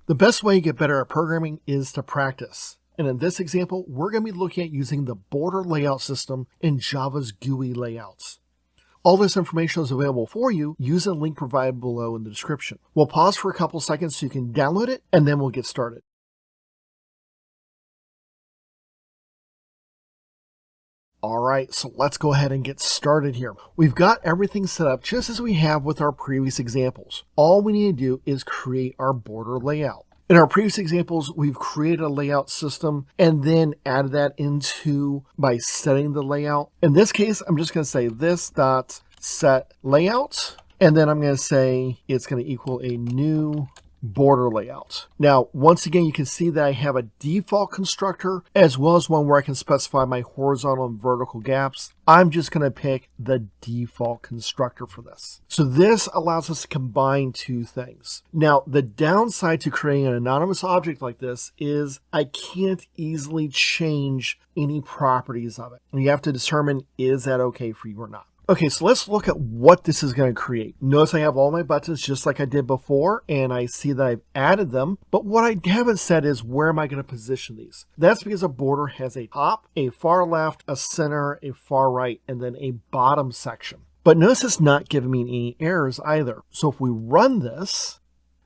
The best way to get better at programming is to practice. And in this example, we're going to be looking at using the border layout system in Java's GUI layouts. All this information is available for you using the link provided below in the description. We'll pause for a couple seconds so you can download it, and then we'll get started. All right, so let's go ahead and get started here. We've got everything set up just as we have with our previous examples. All we need to do is create our border layout. In our previous examples, we've created a layout system and then added that into by setting the layout. In this case, I'm just going to say this.setLayout, and then I'm going to say it's going to equal a new border layout. Now, once again, you can see that I have a default constructor as well as one where I can specify my horizontal and vertical gaps. I'm just going to pick the default constructor for this. So this allows us to combine two things. Now, the downside to creating an anonymous object like this is I can't easily change any properties of it. And you have to determine, is that okay for you or not? Okay, so let's look at what this is going to create. Notice I have all my buttons just like I did before, and I see that I've added them. But what I haven't said is where am I going to position these? That's because a border has a top, a far left, a center, a far right, and then a bottom section. But notice it's not giving me any errors either. So if we run this,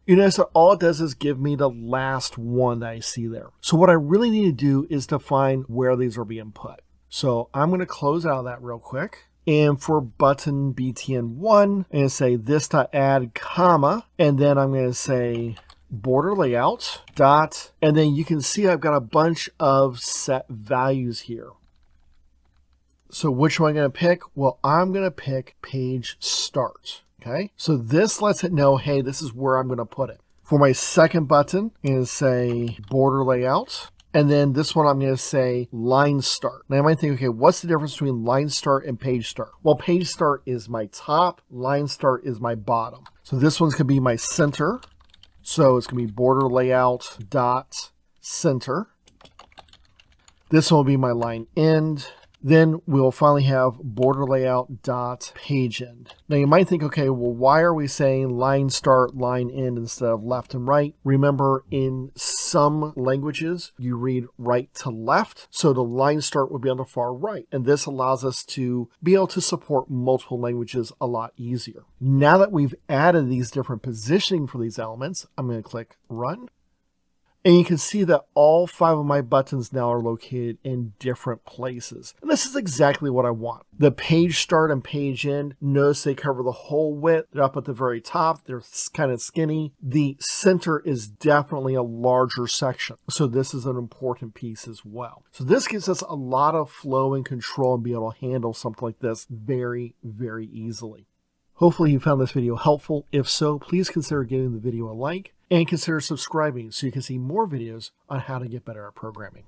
you notice that all it does is give me the last one that I see there. So what I really need to do is define where these are being put. So I'm going to close out of that real quick. And for button BTN1, I'm going to say this.add, comma, and then I'm going to say border layout dot, and then you can see I've got a bunch of set values here. So which one am I going to pick? Well, I'm going to pick page start. Okay, so this lets it know, hey, this is where I'm going to put it. For my second button, I'm going to say border layout. And then this one, I'm going to say line start. Now, I might think, okay, what's the difference between line start and page start? Well, page start is my top, line start is my bottom. So this one's going to be my center. So it's going to be border layout dot center. This one will be my line end. Then we'll finally have border layout dot page end. Now you might think, okay, well, why are we saying line start, line end instead of left and right? Remember, in some languages, you read right to left. So the line start would be on the far right. And this allows us to be able to support multiple languages a lot easier. Now that we've added these different positioning for these elements, I'm going to click run. And you can see that all 5 of my buttons now are located in different places. And this is exactly what I want. The page start and page end, notice they cover the whole width. They're up at the very top. They're kind of skinny. The center is definitely a larger section. So this is an important piece as well. So this gives us a lot of flow and control and be able to handle something like this very, very easily. Hopefully you found this video helpful. If so, please consider giving the video a like and consider subscribing so you can see more videos on how to get better at programming.